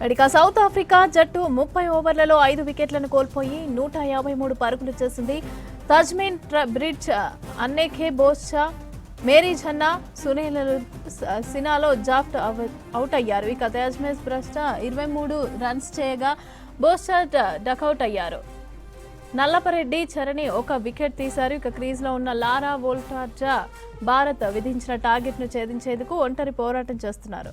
ఇక south Africa జట్టు 30 ఓవర్లలో 5 వికెట్లను కోల్పోయి 153 పరుగులు చేసింది. తజ్మీన్ బ్రిడ్జ్, అన్నేఖే బోస్చా, మేరీ ఝన్నా, సునీల్ సినాలో జాఫ్ట్ అవుట్ అయ్యారు. ఇక తజ్మీన్ బ్రిడ్జ్ 23 రన్స్ చేయగా బోస్చా డకౌట్ అయ్యారు. నల్లపరెడ్డి చరణి ఒక వికెట్ తీశారు. ఇక క్రీజ్లో ఉన్న లారా వోల్టార్జా భారత్ విధించిన టార్గెట్ను ఛేదించేందుకు ఒంటరి పోరాటం చేస్తున్నారు.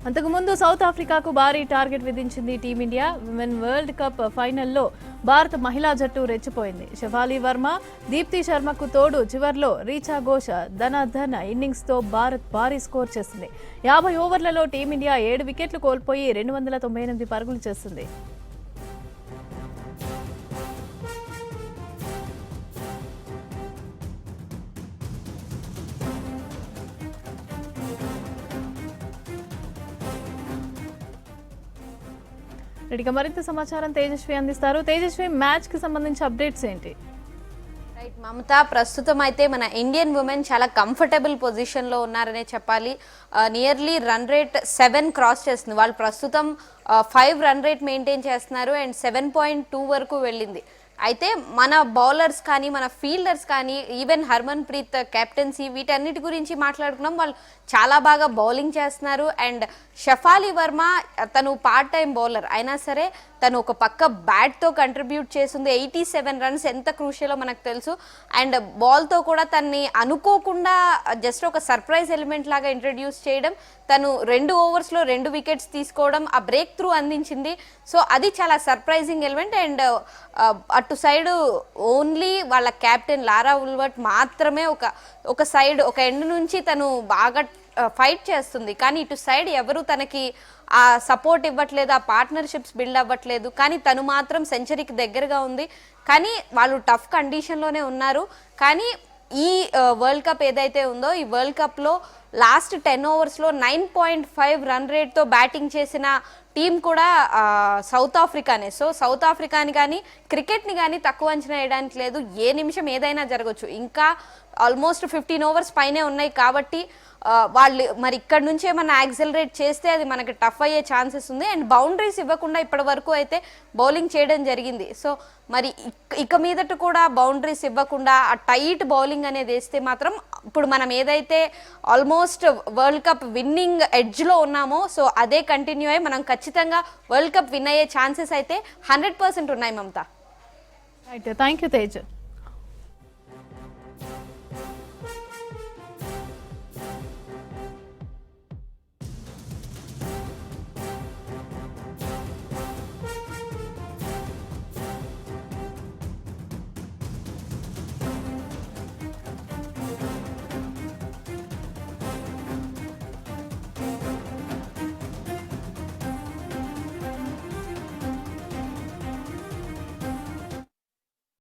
అంతకుముందు సౌత్ ఆఫ్రికాకు భారీ టార్గెట్ విధించింది టీమిండియా. విమెన్ వరల్డ్ కప్ ఫైనల్లో భారత మహిళా జట్టు రెచ్చిపోయింది. షెఫాలి వర్మ, దీప్తి శర్మకు తోడు చివర్లో రీచా ఘోష్ ధనాధన్ ఇన్నింగ్స్తో భారత్ భారీ స్కోర్ చేసింది. 50 ఓవర్లలో టీమిండియా 7 వికెట్లు కోల్పోయి 298 పరుగులు చేసింది. ఇక మరింత సమాచారం తేజస్వి అందిస్తారు. తేజస్వి, మ్యాచ్ కి సంబంధించి అప్డేట్స్ ఏంటి? రైట్ మమత, ప్రస్తుతం అయితే మన ఇండియన్ ఉమెన్ చాలా కంఫర్టబుల్ పొజిషన్లో ఉన్నారనే చెప్పాలి. నియర్లీ రన్ రేట్ 7 క్రాస్ చేస్తుంది. వాళ్ళు ప్రస్తుతం 5 రన్ రేట్ మెయింటైన్ చేస్తున్నారు అండ్ 7.2 వరకు వెళ్ళింది. అయితే మన బౌలర్స్ కానీ మన ఫీల్డర్స్ కానీ ఈవెన్ హర్మన్ ప్రీత్ కెప్టెన్సీ వీటన్నిటి గురించి మాట్లాడుకున్నాం. వాళ్ళు చాలా బాగా బౌలింగ్ చేస్తున్నారు. అండ్ షెఫాలి వర్మ తను పార్ట్ టైం బౌలర్ అయినా సరే తను ఒక పక్క బ్యాట్తో కంట్రిబ్యూట్ చేసింది. 87 రన్స్ ఎంత క్రూషియలో మనకు తెలుసు. అండ్ బాల్తో కూడా తన్ని అనుకోకుండా జస్ట్ ఒక సర్ప్రైజ్ ఎలిమెంట్ లాగా ఇంట్రడ్యూస్ చేయడం, తను 2 ఓవర్స్లో 2 వికెట్స్ తీసుకోవడం, ఆ బ్రేక్ త్రూ అందించింది. సో అది చాలా సర్ప్రైజింగ్ ఎలిమెంట్. అండ్ అటు సైడ్ ఓన్లీ వాళ్ళ కెప్టెన్ లారా ఉల్వర్ట్ మాత్రమే ఒక సైడ్ ఒక ఎండ్ నుంచి తను బాగా ఫైట్ చేస్తుంది. కానీ ఇటు సైడ్ ఎవరు తనకి ఆ సపోర్ట్ ఇవ్వట్లేదు, ఆ పార్ట్నర్షిప్స్ బిల్డ్ అవ్వట్లేదు. కానీ తను మాత్రం సెంచరీకి దగ్గరగా ఉంది. కానీ వాళ్ళు టఫ్ కండిషన్లోనే ఉన్నారు. కానీ ఈ వరల్డ్ కప్ ఏదైతే ఉందో ఈ వరల్డ్ కప్లో లాస్ట్ 10 ఓవర్స్లో 9.5 రన్ రేట్తో బ్యాటింగ్ చేసిన టీం కూడా సౌత్ ఆఫ్రికానే. సో సౌత్ ఆఫ్రికాని కానీ క్రికెట్ని కానీ తక్కువ అంచనా వేయడానికి లేదు. ఏ నిమిషం ఏదైనా జరగచ్చు. ఇంకా ఆల్మోస్ట్ 15 ఓవర్స్ పైనే ఉన్నాయి. కాబట్టి వాళ్ళు మరి ఇక్కడ నుంచి ఏమన్నా యాక్సలరేట్ చేస్తే అది మనకి టఫ్ అయ్యే ఛాన్సెస్ ఉంది. అండ్ బౌండరీస్ ఇవ్వకుండా ఇప్పటి వరకు అయితే బౌలింగ్ చేయడం జరిగింది. సో మరి ఇక మీదట కూడా బౌండరీస్ ఇవ్వకుండా ఆ టైట్ బౌలింగ్ అనేది వేస్తే మాత్రం ఇప్పుడు మనం ఏదైతే ఆల్మోస్ట్ వరల్డ్ కప్ విన్నింగ్ ఎడ్జ్లో ఉన్నామో సో అదే కంటిన్యూ అయ్యి మనం ఖచ్చితంగా వరల్డ్ కప్ విన్ అయ్యే ఛాన్సెస్ అయితే 100% ఉన్నాయి మమత. Thank you Tej.